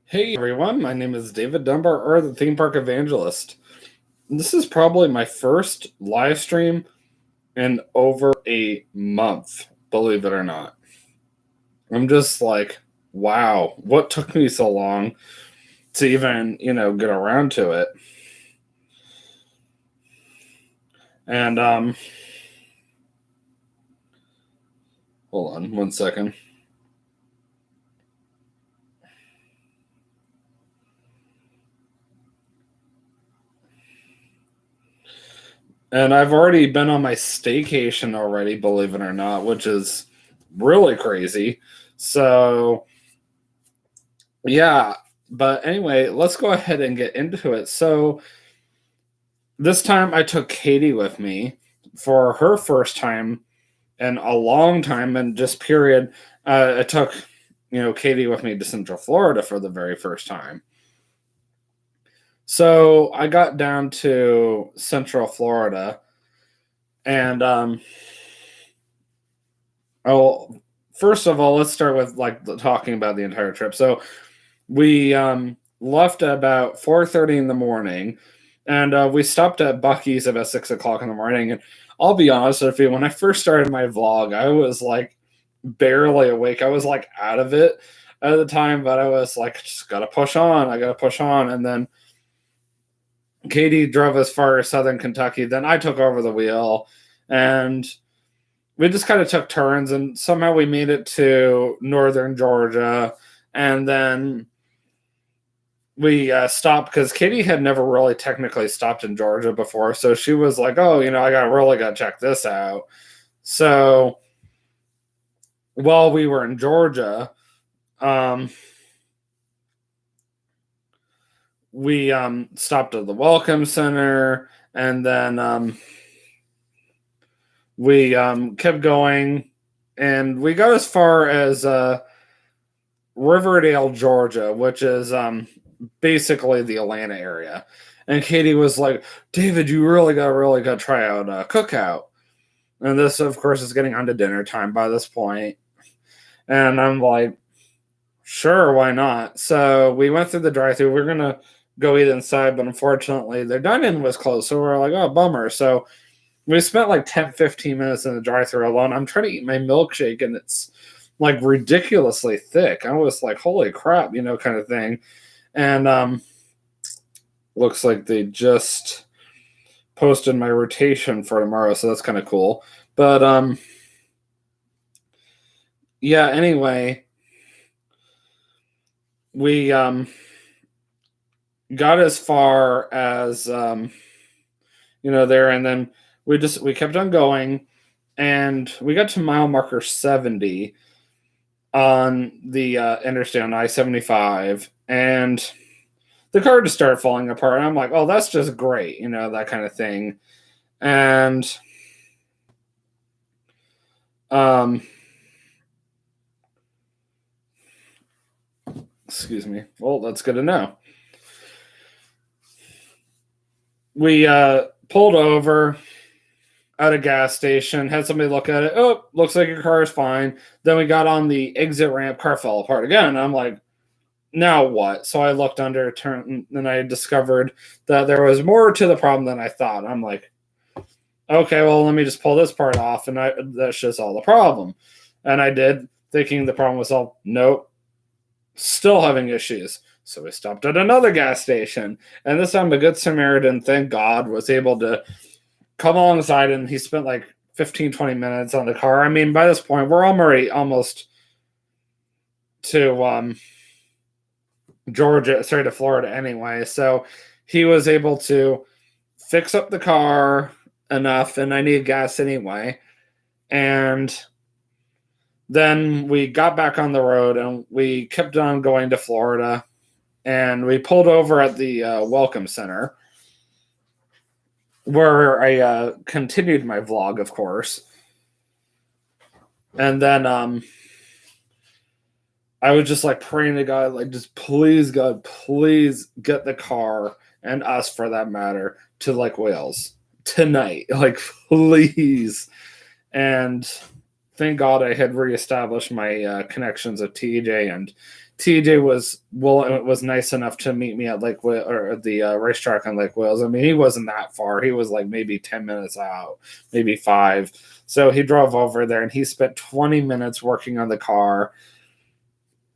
Hey everyone, my name is David Dunbar, or the Theme Park Evangelist. This is probably my first live stream in over a month, believe it or not. I'm just like, wow, what took me so long to even, get around to it? And hold on one second. And I've already been on my staycation already, believe it or not, which is really crazy. So, yeah, but anyway, let's go ahead and get into it. So, this time I took Katie with me for her first time in a long time, and just period. I took, Katie with me to Central Florida for the very first time. So I got down to Central Florida, and oh, first of all, let's start with talking about the entire trip. So we left at about 4:30 in the morning, and we stopped at Buc-ee's about 6 o'clock in the morning. And I'll be honest with you, when I first started my vlog, I was like barely awake. I was like out of it at the time, but I was like, just gotta push on. I gotta push on. And then Katie drove as far as Southern Kentucky. Then I took over the wheel, and we just kind of took turns, and somehow we made it to Northern Georgia. And then we stopped because Katie had never really technically stopped in Georgia before. So she was like, oh, I got to check this out. So while we were in Georgia, we stopped at the Welcome Center, and then we kept going, and we got as far as Riverdale, Georgia, which is basically the Atlanta area. And Katie was like, David, you really got to try out Cookout. And this, of course, is getting on to dinner time by this point. And I'm like, sure, why not? So we went through the drive-thru. We're going to go eat inside, but unfortunately, their dine-in was closed. So we're like, oh, bummer. So we spent like 10, 15 minutes in the drive-thru alone. I'm trying to eat my milkshake, and it's like ridiculously thick. I was like, holy crap, kind of thing. And looks like they just posted my rotation for tomorrow, so that's kind of cool. But yeah, anyway, we got as far as there, and then we kept on going, and we got to mile marker 70 on the interstate on I-75, and the car just started falling apart. And I'm like, oh, that's just great, that kind of thing. And excuse me. Well, that's good to know. We pulled over at a gas station, had somebody look at it. Oh, looks like your car is fine. Then we got on the exit ramp, car fell apart again. And I'm like, now what? So I looked under, turned, and I discovered that there was more to the problem than I thought. I'm like, okay, well, let me just pull this part off, and that's just all the problem. And I did, thinking the problem was solved. Nope, still having issues. So we stopped at another gas station, and this time a good Samaritan, thank God, was able to come alongside, and he spent like 15, 20 minutes on the car. I mean, by this point, we're already almost to to Florida anyway. So he was able to fix up the car enough, and I needed gas anyway. And then we got back on the road, and we kept on going to Florida, and we pulled over at the Welcome Center, where I continued my vlog, of course. And then I was just like praying to God, like, just please, God, please get the car, and us for that matter, to like Wales tonight. Like, please. And thank God I had reestablished my connections with TJ, and TJ was nice enough to meet me at the racetrack on Lake Wales. I mean, he wasn't that far. He was like maybe 10 minutes out, maybe 5. So he drove over there, and he spent 20 minutes working on the car.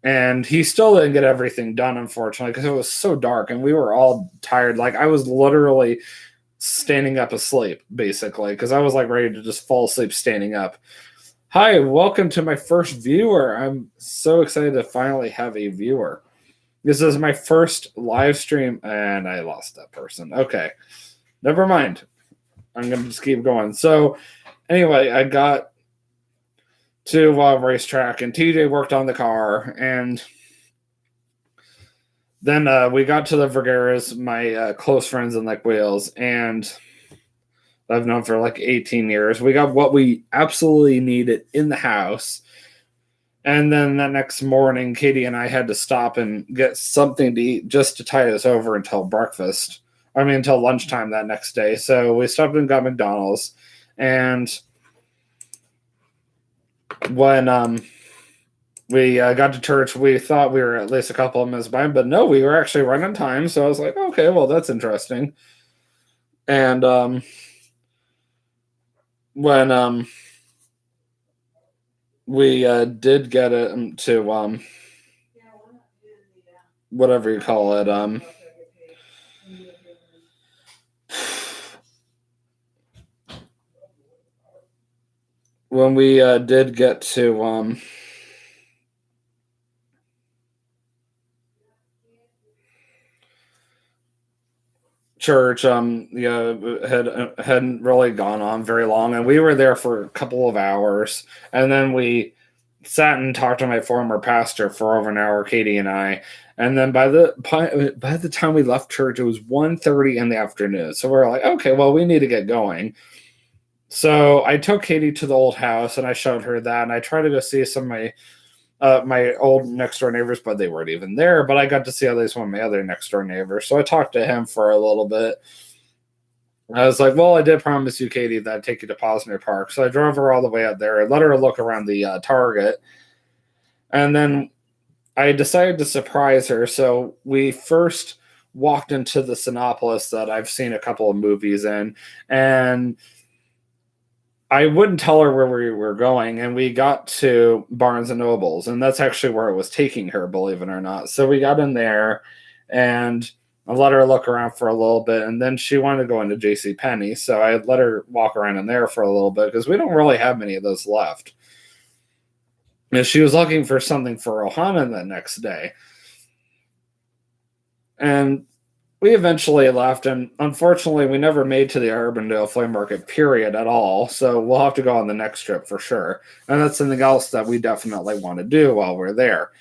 And he still didn't get everything done, unfortunately, because it was so dark and we were all tired. Like, I was literally standing up asleep, basically, because I was like ready to just fall asleep standing up. Hi, welcome to my first viewer. I'm so excited to finally have a viewer. This is my first live stream, and I lost that person. Okay, never mind. I'm going to just keep going. So, anyway, I got to racetrack, and TJ worked on the car, and then we got to the Vergeras, my close friends in Lake Wales, and I've known for like 18 years. We got what we absolutely needed in the house. And then the next morning, Katie and I had to stop and get something to eat just to tide us over until breakfast. I mean, until lunchtime that next day. So we stopped and got McDonald's. And when we got to church, we thought we were at least a couple of minutes behind, but no, we were actually right on time. So I was like, okay, well, that's interesting. And when we did get it to whatever you call it, when we did get to church, hadn't really gone on very long, and we were there for a couple of hours, and then we sat and talked to my former pastor for over an hour, Katie and I. And then by the time we left church, it was 1:30 in the afternoon. So we're like, okay, well, we need to get going. So I took Katie to the old house, and I showed her that, and I tried to go see some of my old next door neighbors, but they weren't even there. But I got to see at least one of my other next door neighbors. So I talked to him for a little bit. I was like, well, I did promise you, Katie, that I'd take you to Posner Park. So I drove her all the way out there. I let her look around the Target. And then I decided to surprise her. So we first walked into the Cinépolis that I've seen a couple of movies in. And I wouldn't tell her where we were going. And we got to Barnes and Nobles. And that's actually where it was taking her, believe it or not. So we got in there, and I let her look around for a little bit, and then she wanted to go into JCPenney, so I let her walk around in there for a little bit because we don't really have many of those left. And she was looking for something for Ohana the next day. And we eventually left, and unfortunately, we never made to the Urbandale Flea Market, period, at all, so we'll have to go on the next trip for sure. And that's something else that we definitely want to do while we're there.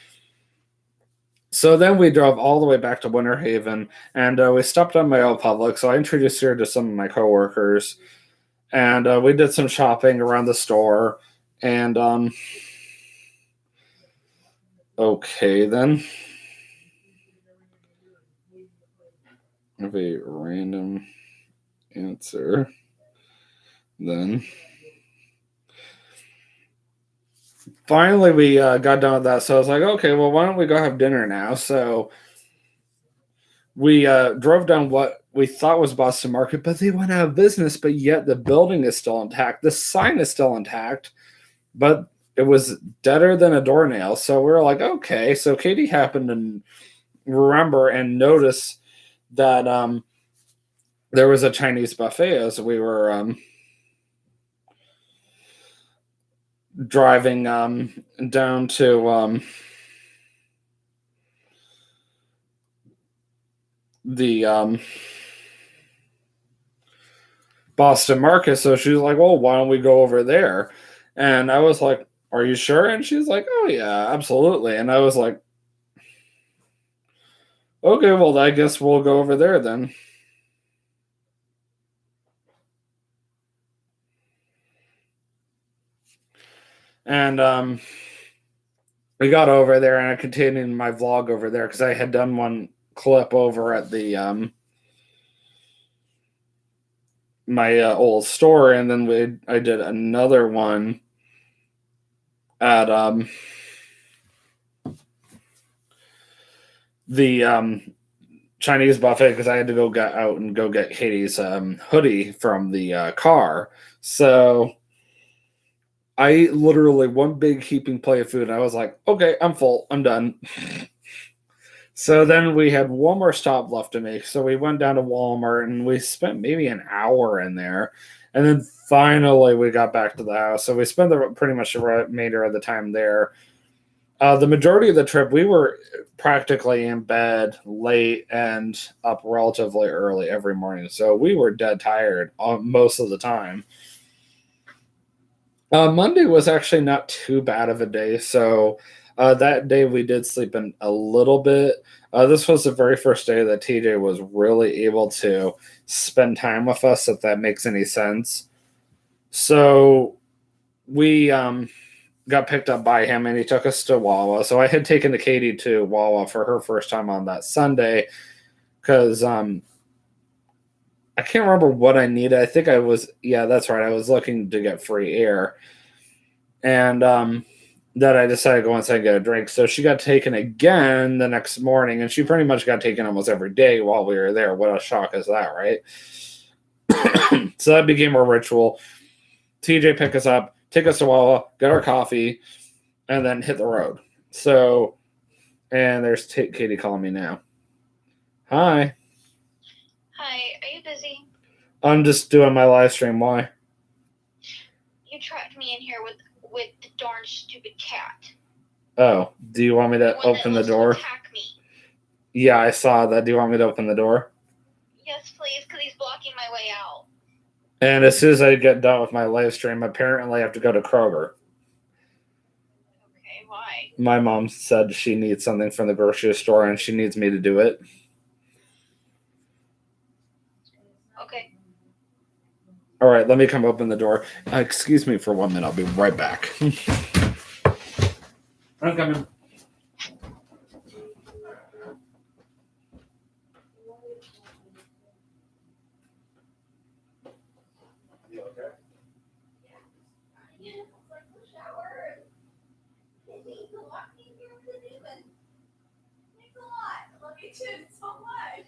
So then we drove all the way back to Winter Haven, and we stopped on my old Publix. So I introduced her to some of my coworkers, and we did some shopping around the store. And okay, then have a random answer. Then finally we got done with that. So I was like, okay, well, why don't we go have dinner now? So we drove down what we thought was Boston Market, but they went out of business. But yet the building is still intact. The sign is still intact, but it was deader than a doornail. So we were like, okay. So Katie happened to remember and notice that there was a Chinese buffet as we were driving down to the Boston Market. So she was like, well, why don't we go over there? And I was like, are you sure? And she's like, oh, yeah, absolutely. And I was like, okay, well, I guess we'll go over there then. And we got over there, and I continued my vlog over there because I had done one clip over at the my old store, and then I did another one at the Chinese buffet because I had to go get out and go get Katie's hoodie from the car. So I ate literally one big heaping plate of food, and I was like, okay, I'm full. I'm done. So then we had one more stop left to make. So we went down to Walmart, and we spent maybe an hour in there. And then finally we got back to the house. So we spent pretty much the remainder of the time there. The majority of the trip, we were practically in bed late and up relatively early every morning. So we were dead tired most of the time. Monday was actually not too bad of a day. So that day we did sleep in a little bit. This was the very first day that TJ was really able to spend time with us, if that makes any sense. So we got picked up by him, and he took us to Wawa. So I had taken Katie to Wawa for her first time on that Sunday because I can't remember what I needed. I think that's right. I was looking to get free air. And that I decided to go inside and get a drink. So she got taken again the next morning, and she pretty much got taken almost every day while we were there. What a shock is that, right? So that became a ritual. TJ pick us up, take us to Wawa, get our coffee, and then hit the road. So, and there's Katie calling me now. Hi. Hi, are you busy? I'm just doing my live stream. Why? You trapped me in here with the darn stupid cat. Oh, do you want me to open the door? Attack me. Yeah, I saw that. Do you want me to open the door? Yes, please, because he's blocking my way out. And as soon as I get done with my live stream, apparently I have to go to Kroger. Okay, why? My mom said she needs something from the grocery store, and she needs me to do it. Okay. All right, let me come open the door. Excuse me for 1 minute. I'll be right back. I'm coming. You okay? So much.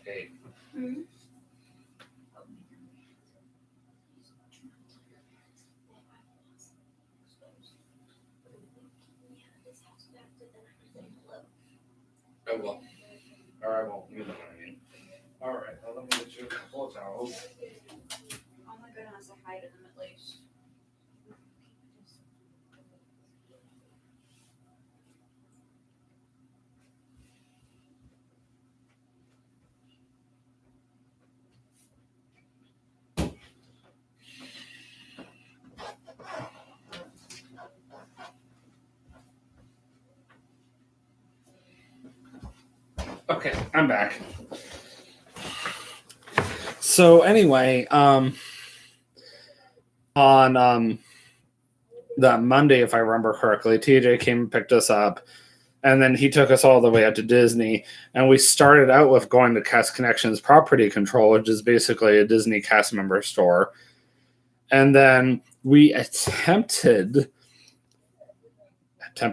Hey. Mm-hmm. Oh, well. Or I won't. You know what I mean. All right. Well, let me get you a couple of towels. Oh my goodness, I hide them at least. Okay, I'm back. So anyway, on that Monday, if I remember correctly, TJ came and picked us up, and then he took us all the way out to Disney, and we started out with going to Cast Connections Property Control, which is basically a Disney cast member store, and then we attempted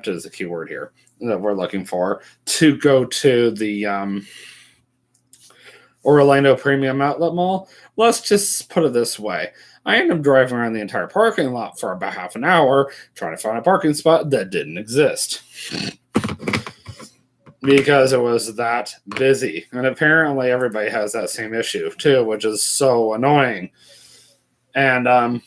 is a key word here that we're looking for, to go to the Orlando Premium Outlet Mall. Let's just put it this way. I ended up driving around the entire parking lot for about half an hour trying to find a parking spot that didn't exist because it was that busy. And apparently everybody has that same issue too, which is so annoying. And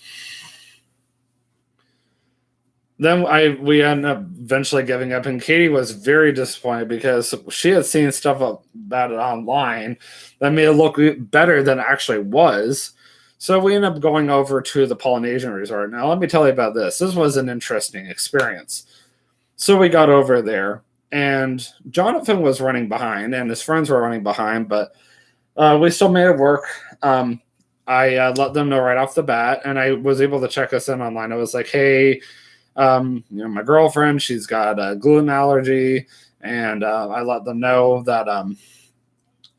then we ended up eventually giving up, and Katie was very disappointed because she had seen stuff about it online that made it look better than it actually was. So we ended up going over to the Polynesian Resort. Now, let me tell you about this. This was an interesting experience. So we got over there, and Jonathan was running behind, and his friends were running behind, but we still made it work. I let them know right off the bat, and I was able to check us in online. I was like, hey, my girlfriend, she's got a gluten allergy, and I let them know that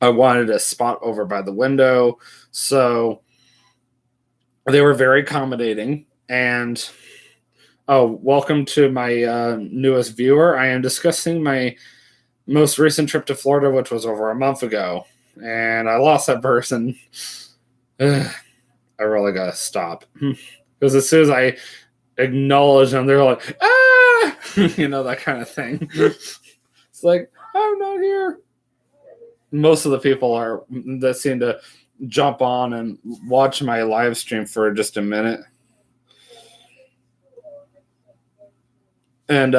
I wanted a spot over by the window. So they were very accommodating. And welcome to my newest viewer. I am discussing my most recent trip to Florida, which was over a month ago, and I lost that person. I really gotta stop, because as soon as I acknowledge them, they're like, ah, that kind of thing. It's like, I'm not here. Most of the people that seem to jump on and watch my live stream for just a minute. And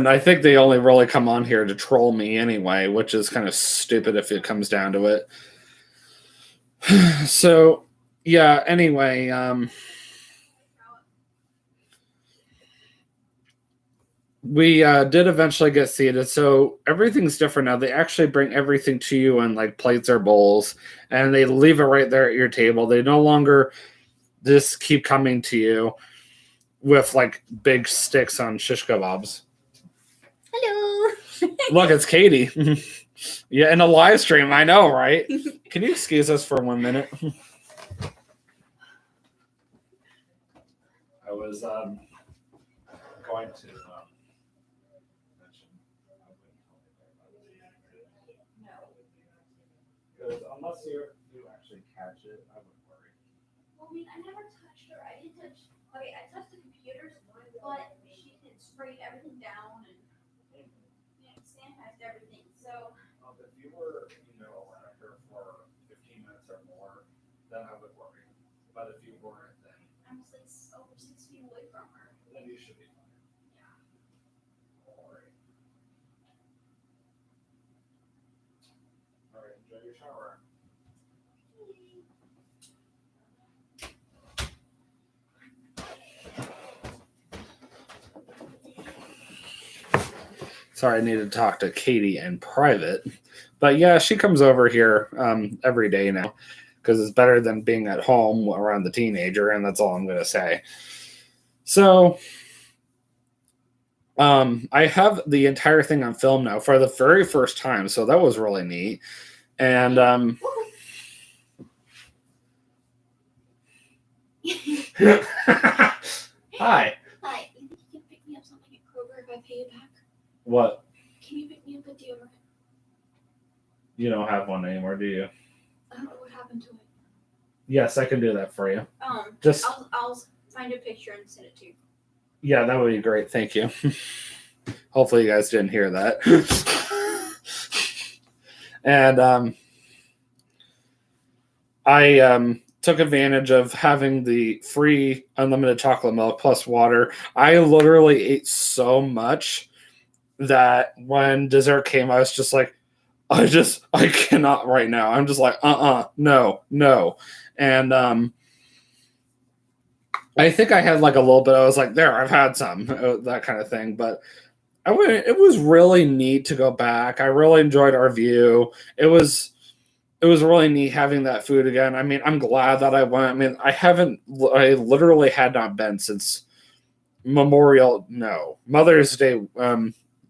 I think they only really come on here to troll me anyway, which is kind of stupid if it comes down to it. So, yeah, anyway, we did eventually get seated. So everything's different now. They actually bring everything to you in like plates or bowls, and they leave it right there at your table. They no longer just keep coming to you with like big sticks on shish kebabs. Hello. Look, it's Katie. Yeah, in a live stream, I know, right? Can you excuse us for 1 minute? I was going to mention. Because unless you actually catch it, I would worry. Well, I mean, I never touched her. I didn't touch. Okay, I touched the computers, but she had sprayed everything down and sanitized everything. So. If you were, around here for 15 minutes or more, then I would worry. But if you weren't, then I was like over 6 feet away from her. then you should be fine. Yeah. Don't worry. All right, enjoy your shower. Sorry, I need to talk to Katie in private. But yeah, she comes over here every day now, because it's better than being at home around the teenager, and that's all I'm going to say. So I have the entire thing on film now for the very first time, so that was really neat. And Hi. Hi. You think you can pick me up something at Kroger if I pay you back? What? Can you pick me up a deodorant? You don't have one anymore, do you? I don't know what happened to it. Yes, I can do that for you. Just I'll find a picture and send it to you. Yeah, that would be great. Thank you. Hopefully you guys didn't hear that. And I took advantage of having the free unlimited chocolate milk plus water. I literally ate so much that when dessert came, I was just like, I cannot right now. I'm just like, no. And I think I had like a little bit. I was like, there, I've had some, that kind of thing. But it was really neat to go back. I really enjoyed our view. It was really neat having that food again. I mean, I'm glad that I went. I mean, I literally had not been since Mother's Day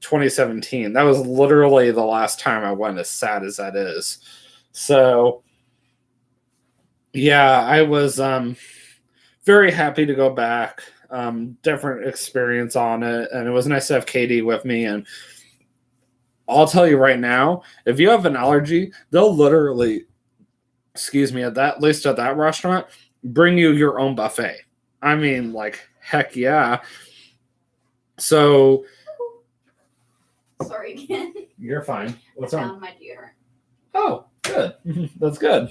2017. That was literally the last time I went, as sad as that is. So yeah, I was very happy to go back. Different experience on it, and it was nice to have Katie with me. And I'll tell you right now, if you have an allergy, they'll literally, at that restaurant, bring you your own buffet. I mean, like, heck yeah. So Sorry again. you're fine. What's I wrong? found my deodorant. Oh, good. That's good.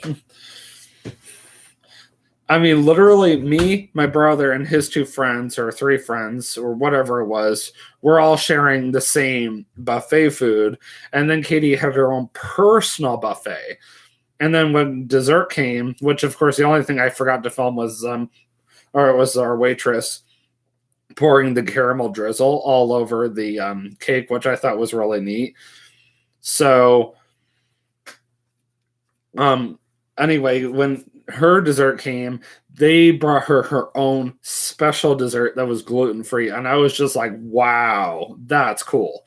I mean, literally, me, my brother, and his 2 friends, or 3 friends, or whatever it was, we're all sharing the same buffet food. And then Katie had her own personal buffet. And then when dessert came, which, of course, the only thing I forgot to film was, it was our waitress pouring the caramel drizzle all over the cake, which I thought was really neat. So, anyway, when her dessert came, they brought her own special dessert that was gluten-free, and I was just like, wow, that's cool.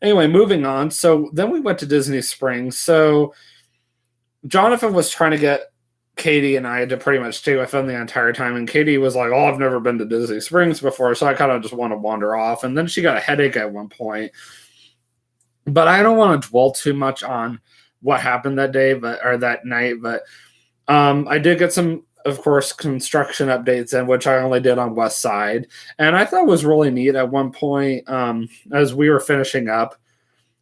Anyway, moving on. So then we went to Disney Springs. So Jonathan was trying to get Katie and I to pretty much stay with him the entire time. And Katie was like, oh, I've never been to Disney Springs before. So I kind of just want to wander off. And then she got a headache at one point. But I don't want to dwell too much on what happened that day, or that night. But I did get some, of course, construction updates, in which I only did on West Side. And I thought was really neat at one point, as we were finishing up,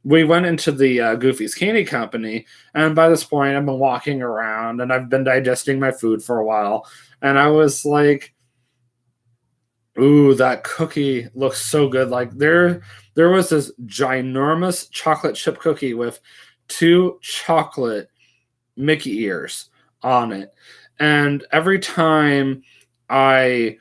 we went into the Goofy's Candy Company, and by this point, I've been walking around and I've been digesting my food for a while, and I was like, "Ooh, that cookie looks so good!" Like there was this ginormous chocolate chip cookie with 2 chocolate Mickey ears on it, and every time I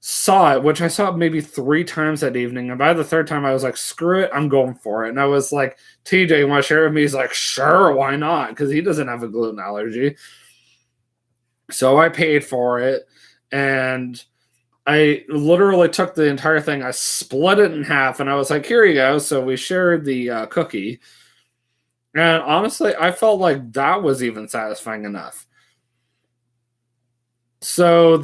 saw it, which I saw maybe 3 times that evening, and by the 3rd time I was like, screw it, I'm going for it. And I was like, TJ, you want to share it with me? He's like, sure, why not? Because he doesn't have a gluten allergy. So I paid for it, and I literally took the entire thing, I split it in half, and I was like, here you go. So we shared the cookie, and honestly, I felt like that was even satisfying enough. So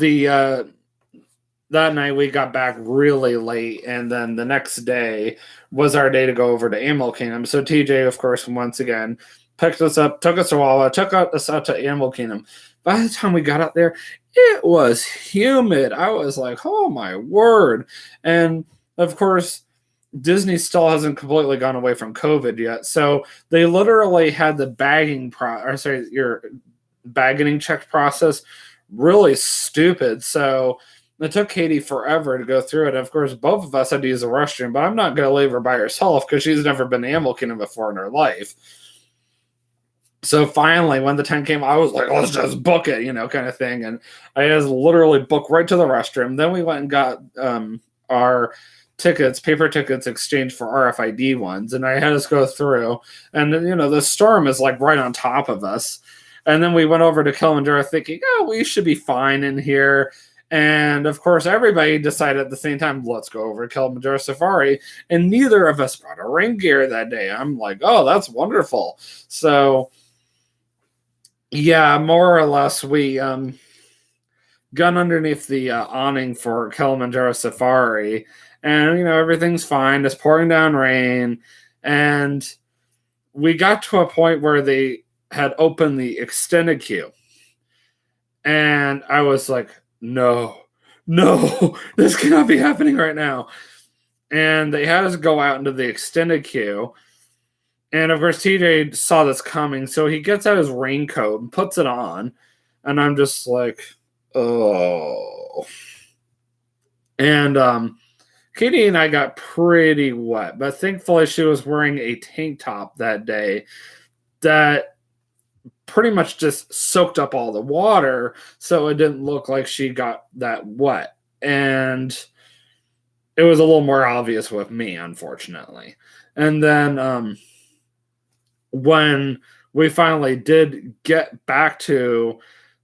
that night we got back really late, and then the next day was our day to go over to Animal Kingdom. So TJ, of course, once again picked us up, took us to Wawa, took us out to Animal Kingdom. By the time we got out there, it was humid. I was like, oh my word. And of course, Disney still hasn't completely gone away from COVID yet. So they literally had the your bagging check process really stupid. So it took Katie forever to go through it. Of course, both of us had to use the restroom, but I'm not going to leave her by herself because she's never been to Animal Kingdom before in her life. So finally, when the time came, I was like, let's just book it, kind of thing. And I just literally booked right to the restroom. Then we went and got our tickets, paper tickets, exchanged for RFID ones. And I had us go through. And, the storm is like right on top of us. And then we went over to Kilimanjaro thinking, oh, we should be fine in here. And of course, everybody decided at the same time, let's go over to Kilimanjaro Safari. And neither of us brought a rain gear that day. I'm like, oh, that's wonderful. So, yeah, more or less, we got underneath the awning for Kilimanjaro Safari. And, everything's fine. It's pouring down rain. And we got to a point where they had opened the extended queue. And I was like, no, this cannot be happening right now. And they had us go out into the extended queue. And of course, TJ saw this coming. So he gets out his raincoat and puts it on. And I'm just like, oh. And Katie and I got pretty wet. But thankfully, she was wearing a tank top that day that pretty much just soaked up all the water, so it didn't look like she got that wet. And it was a little more obvious with me, unfortunately. And then when we finally did get back to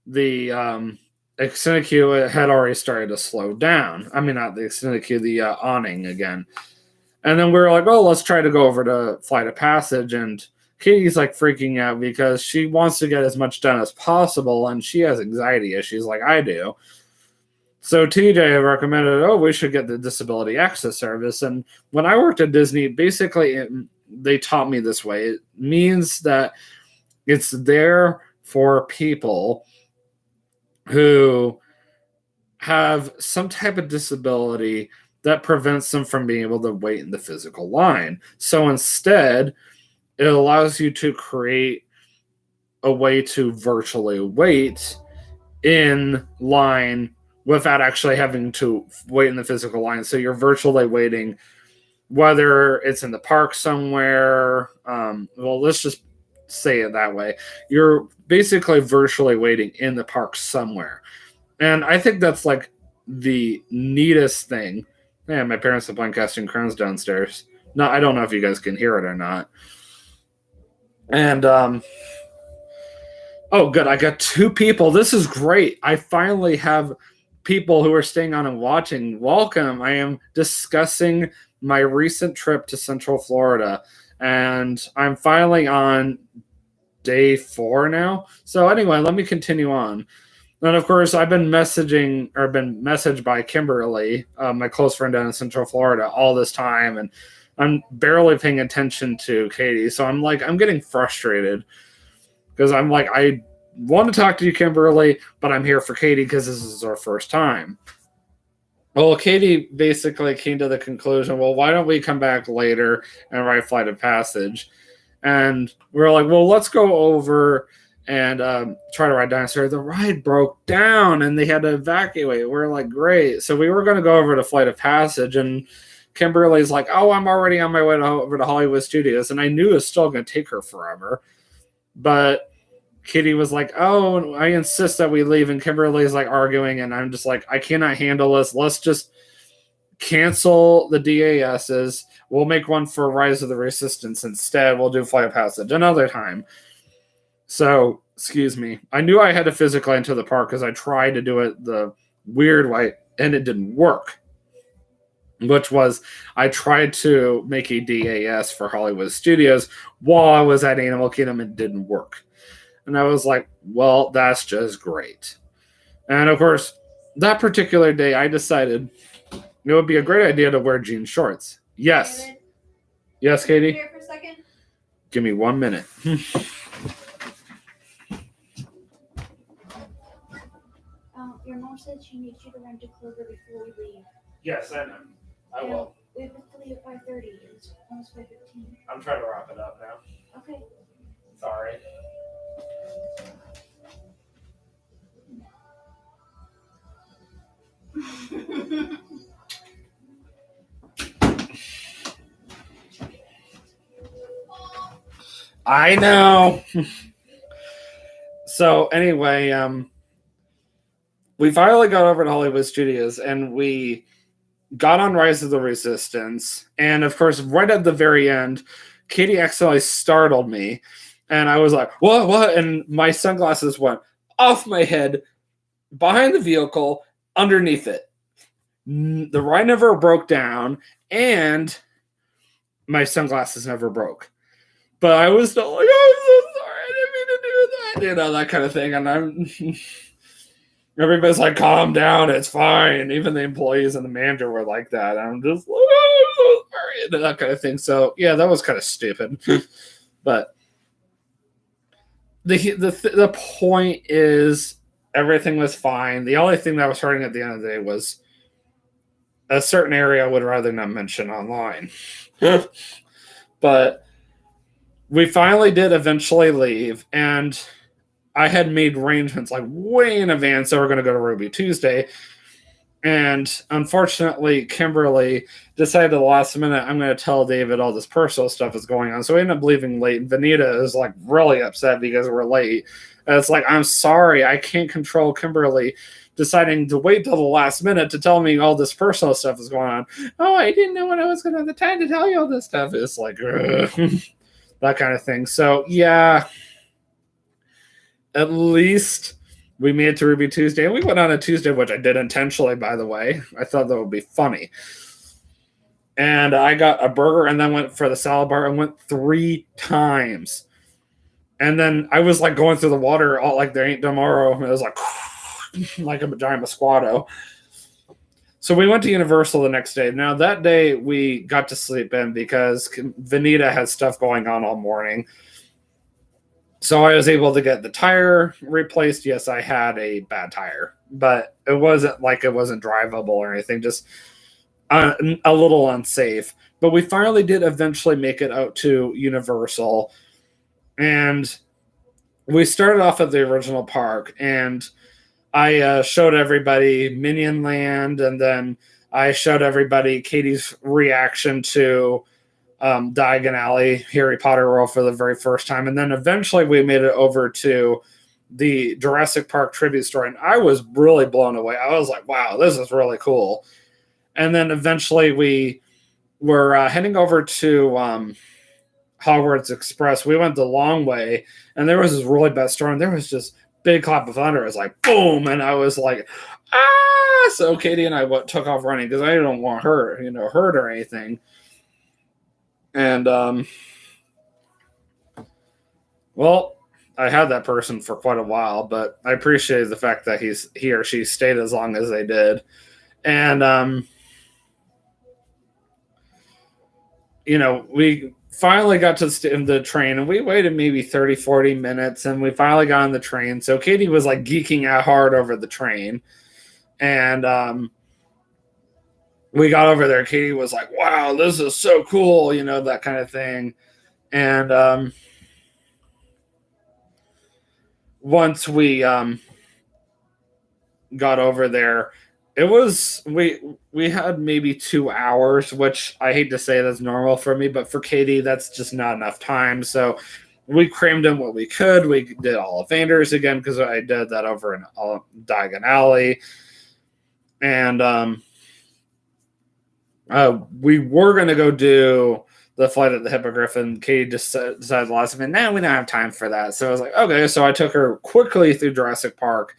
the extended queue, it had already started to slow down. I mean, not the extended queue, the awning again. And then we were like, oh, let's try to go over to Flight of Passage. And Katie's like freaking out because she wants to get as much done as possible, and she has anxiety issues like I do. So TJ recommended, oh, we should get the Disability Access Service. And when I worked at Disney, basically they taught me this way. It means that it's there for people who have some type of disability that prevents them from being able to wait in the physical line. So instead, it allows you to create a way to virtually wait in line without actually having to wait in the physical line. So you're virtually waiting, whether it's in the park somewhere. Well, let's just say it that way. You're basically virtually waiting in the park somewhere. And I think that's like the neatest thing. Yeah, my parents are playing Casting Crowns downstairs. No, I don't know if you guys can hear it or not. And oh, good. I got 2 people. This is great. I finally have people who are staying on and watching. Welcome. I am discussing my recent trip to Central Florida, and I'm finally on day 4 now. So anyway, let me continue on. And of course, I've been messaged by Kimberly, my close friend down in Central Florida, all this time, and I'm barely paying attention to Katie. So I'm getting frustrated because I'm like, I want to talk to you, Kimberly, but I'm here for Katie because this is our first time. Well, Katie basically came to the conclusion, well, why don't we come back later and write Flight of Passage? And we're like, well, let's go over and try to ride Dinosaur. The ride broke down and they had to evacuate. We're like, great. So we were going to go over to Flight of Passage, and Kimberly's like, oh, I'm already on my way over to Hollywood Studios. And I knew it was still going to take her forever. But Kitty was like, oh, I insist that we leave. And Kimberly's like arguing. And I'm just like, I cannot handle this. Let's just cancel the DASs. We'll make one for Rise of the Resistance instead. We'll do Flight of Passage another time. So, excuse me. I knew I had to physically enter the park because I tried to do it the weird way and it didn't work. Which was, I tried to make a DAS for Hollywood Studios while I was at Animal Kingdom. It didn't work. And I was like, well, that's just great. And of course, that particular day, I decided it would be a great idea to wear jean shorts. Yes. David, Yes, can you Katie? here for a second? Give me 1 minute. Your mom said she needs you to run to Clover before we leave. Yes, I know. I will. We have to leave at 5:30. It's almost 5:15. I'm trying to wrap it up now. Okay. Sorry. I know. So anyway, we finally got over to Hollywood Studios and we got on Rise of the Resistance. And of course, right at the very end, Katie accidentally startled me. And I was like, what? And my sunglasses went off my head, behind the vehicle, underneath it. The ride never broke down, and my sunglasses never broke. But I was still like, oh, I'm so sorry, I didn't mean to do that. You know, that kind of thing. And everybody's like, calm down, it's fine. Even the employees and the manager were like that. I'm just like, oh, I'm so sorry, and that kind of thing. So, yeah, that was kind of stupid. But the point is, everything was fine. The only thing that was hurting at the end of the day was a certain area I would rather not mention online. But we finally did eventually leave, and I had made arrangements like way in advance that we're going to go to Ruby Tuesday. And unfortunately, Kimberly decided at the last minute, I'm going to tell David all this personal stuff is going on. So we ended up leaving late. And Vanita is like really upset because we're late. And it's like, I'm sorry, I can't control Kimberly deciding to wait till the last minute to tell me all this personal stuff is going on. Oh, I didn't know when I was going to have the time to tell you all this stuff. It's like, that kind of thing. So, yeah, at least we made it to Ruby Tuesday. And we went on a Tuesday, which I did intentionally, by the way. I thought that would be funny. And I got a burger and then went for the salad bar and went 3 times. And then I was like going through the water all like there ain't tomorrow. It was like like a giant Mosquito. So we went to Universal the next day. Now that day we got to sleep in because Vanita had stuff going on all morning. So I was able to get the tire replaced. Yes, I had a bad tire, but it wasn't like it wasn't drivable or anything, just a little unsafe. But we finally did eventually make it out to Universal. And we started off at the original park, and I showed everybody Minion Land, and then I showed everybody Katie's reaction to Diagon Alley, Harry Potter World for the very first time. And then eventually we made it over to the Jurassic Park tribute store, and I was really blown away. I was like, wow, this is really cool. And then eventually we were heading over to Hogwarts Express. We went the long way, and there was this really bad storm. There was just big clap of thunder. It was like boom, and I was like, ah! So Katie and I took off running because I didn't want her, hurt or anything. And well, I had that person for quite a while, but I appreciated the fact that he or she stayed as long as they did. And we finally got to the train, and we waited maybe 30-40 minutes, and we finally got on the train. So Katie was like geeking out hard over the train, and we got over there. Katie was like, wow, this is so cool, that kind of thing. And once we got over there, it was we had maybe 2 hours, which I hate to say that's normal for me, but for Katie, that's just not enough time. So we crammed in what we could. We did Ollivanders again because I did that over in Diagon Alley. And we were going to go do the Flight of the Hippogriff, and Katie just decided last minute, no, we don't have time for that. So I was like, okay. So I took her quickly through Jurassic Park,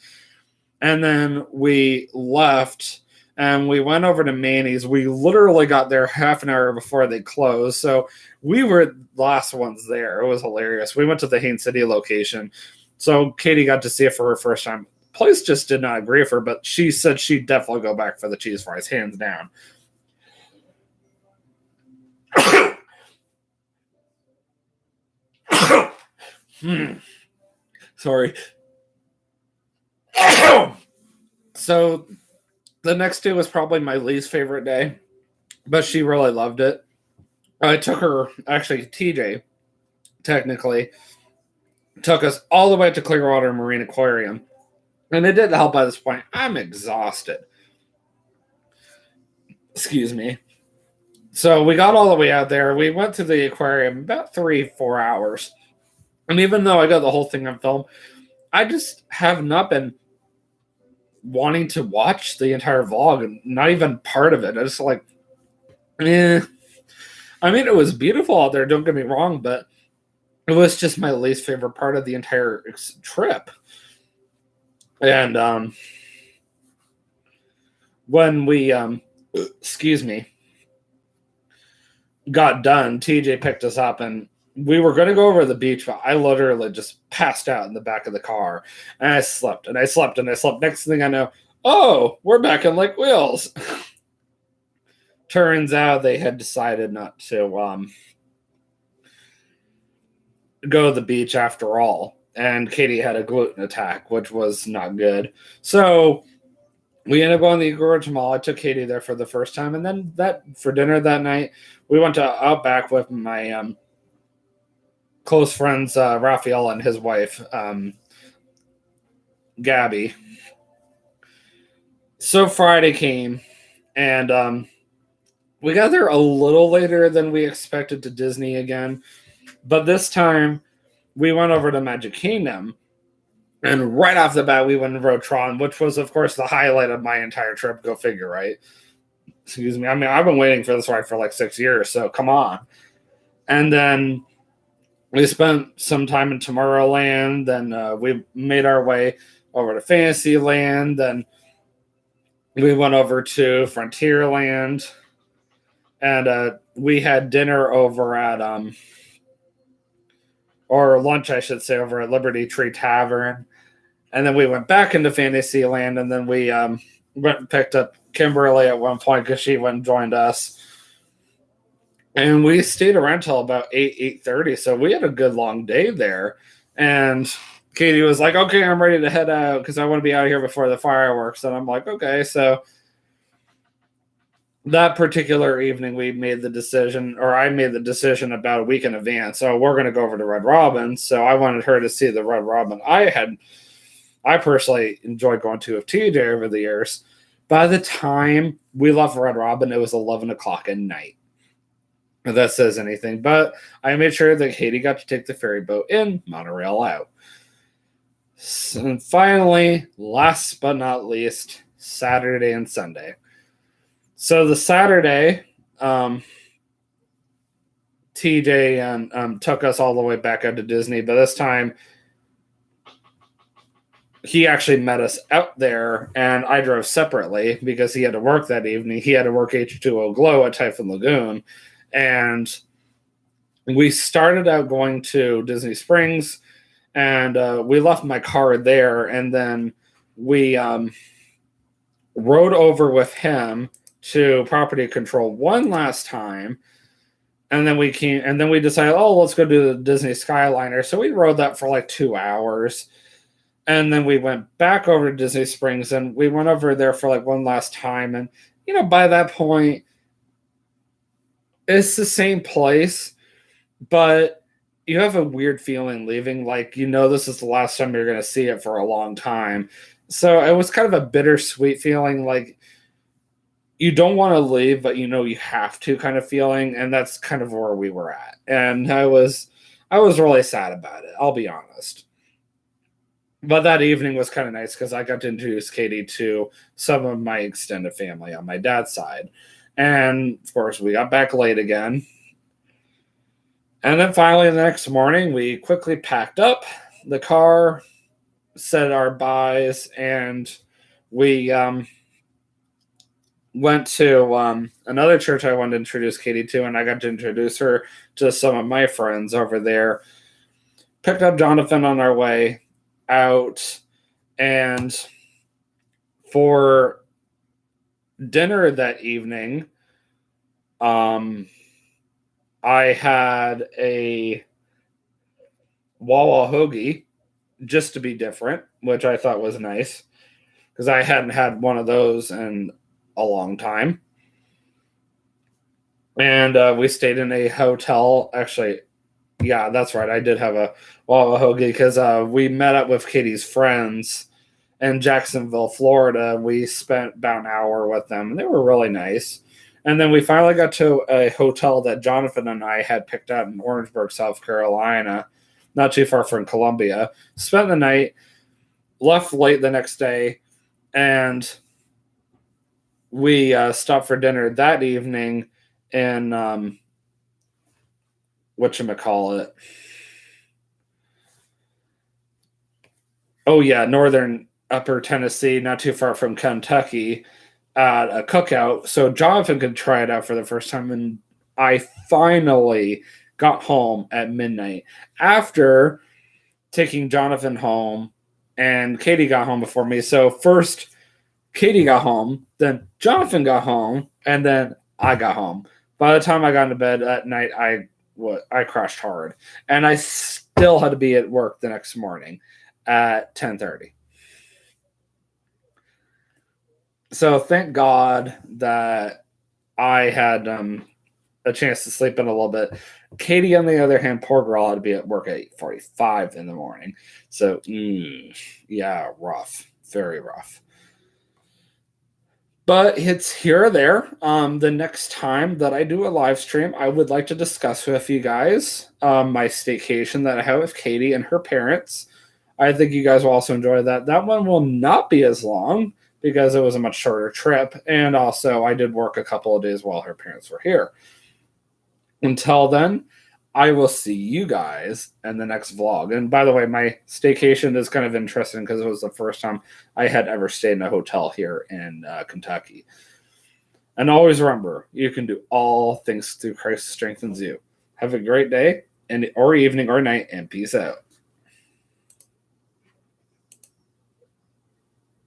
and then we left, and we went over to Manny's. We literally got there half an hour before they closed, so we were the last ones there. It was hilarious. We went to the Haines City location, so Katie got to see it for her first time. Place just did not agree with her, but she said she'd definitely go back for the cheese fries, hands down. Sorry. So the next day was probably my least favorite day, but she really loved it. I took her, actually TJ technically took us all the way to Clearwater Marine Aquarium, and it didn't help by this point. I'm exhausted. Excuse me. So we got all the way out there. We went to the aquarium about 3-4 hours. And even though I got the whole thing on film, I just have not been wanting to watch the entire vlog, and not even part of it. I just like, I mean, it was beautiful out there, don't get me wrong, but it was just my least favorite part of the entire trip. And when we, excuse me, got done, TJ picked us up, and we were going to go over to the beach, but I literally just passed out in the back of the car, and I slept, and I slept, and I slept. Next thing I know, oh, we're back in Lake Wales. Turns out they had decided not to go to the beach after all, and Katie had a gluten attack, which was not good. So we ended up going to the Gorge Mall. I took Katie there for the first time, and then for dinner that night, we went to Outback with my close friends, Raphael and his wife, Gabby. So Friday came, and we got there a little later than we expected to Disney again. But this time, we went over to Magic Kingdom, and right off the bat, we went and rode Tron, which was, of course, the highlight of my entire trip. Go figure, right? Excuse me. I mean, I've been waiting for this ride for like 6 years, so come on. And then we spent some time in Tomorrowland, then we made our way over to Fantasyland, then we went over to Frontierland, and we had dinner over at, or lunch, I should say, over at Liberty Tree Tavern. And then we went back into Fantasyland, and then we went and picked up Kimberly at one point because she went and joined us. And we stayed around till about 8:30, so we had a good long day there. And Katie was like, okay, I'm ready to head out because I want to be out here before the fireworks. And I'm like, okay. So that particular evening, we made the decision, or I made the decision about a week in advance. So we're going to go over to Red Robin. So I wanted her to see the Red Robin I personally enjoyed going to with TJ over the years. By the time we left Red Robin, it was 11 o'clock at night. If that says anything. But I made sure that Katie got to take the ferry boat in, monorail out. And finally, last but not least, Saturday and Sunday. So the Saturday, TJ took us all the way back out to Disney, but this time he actually met us out there, and I drove separately because he had to work that evening. He had to work H2O Glow at Typhoon Lagoon, and we started out going to Disney Springs, and we left my car there, and then we rode over with him to Property Control one last time, and then we decided, oh, let's go to the Disney Skyliner. So we rode that for like 2 hours. And then we went back over to Disney Springs, and we went over there for like one last time. And, by that point, it's the same place, but you have a weird feeling leaving. Like, this is the last time you're going to see it for a long time. So it was kind of a bittersweet feeling. Like, you don't want to leave, but you have to kind of feeling. And that's kind of where we were at. And I was really sad about it. I'll be honest. But that evening was kind of nice because I got to introduce Katie to some of my extended family on my dad's side. And, of course, we got back late again. And then finally the next morning, we quickly packed up the car, said our byes, and we went to another church I wanted to introduce Katie to, and I got to introduce her to some of my friends over there. Picked up Jonathan on our way out, and for dinner that evening, I had a Wawa hoagie just to be different, which I thought was nice because I hadn't had one of those in a long time. And we stayed in a hotel. Actually, yeah, that's right. I did have a Wawa hoagie because we met up with Katie's friends in Jacksonville, Florida. We spent about an hour with them, and they were really nice. And then we finally got to a hotel that Jonathan and I had picked out in Orangeburg, South Carolina, not too far from Columbia. Spent the night, left late the next day, and we stopped for dinner that evening in whatchamacallit. Oh, yeah, northern upper Tennessee, not too far from Kentucky, at a cookout. So Jonathan could try it out for the first time, and I finally got home at midnight after taking Jonathan home, and Katie got home before me. So first Katie got home, then Jonathan got home, and then I got home. By the time I got into bed at night, I crashed hard, and I still had to be at work the next morning at 10:30. So thank God that I had a chance to sleep in a little bit. Katie, on the other hand, poor girl, had to be at work at 8:45 in the morning. So, yeah, rough. Very rough. But it's here or there. The next time that I do a live stream, I would like to discuss with you guys my staycation that I have with Katie and her parents. I think you guys will also enjoy that. That one will not be as long because it was a much shorter trip. And also, I did work a couple of days while her parents were here. Until then, I will see you guys in the next vlog. And by the way, my staycation is kind of interesting because it was the first time I had ever stayed in a hotel here in Kentucky. And always remember, you can do all things through Christ who strengthens you. Have a great day or evening or night, and peace out.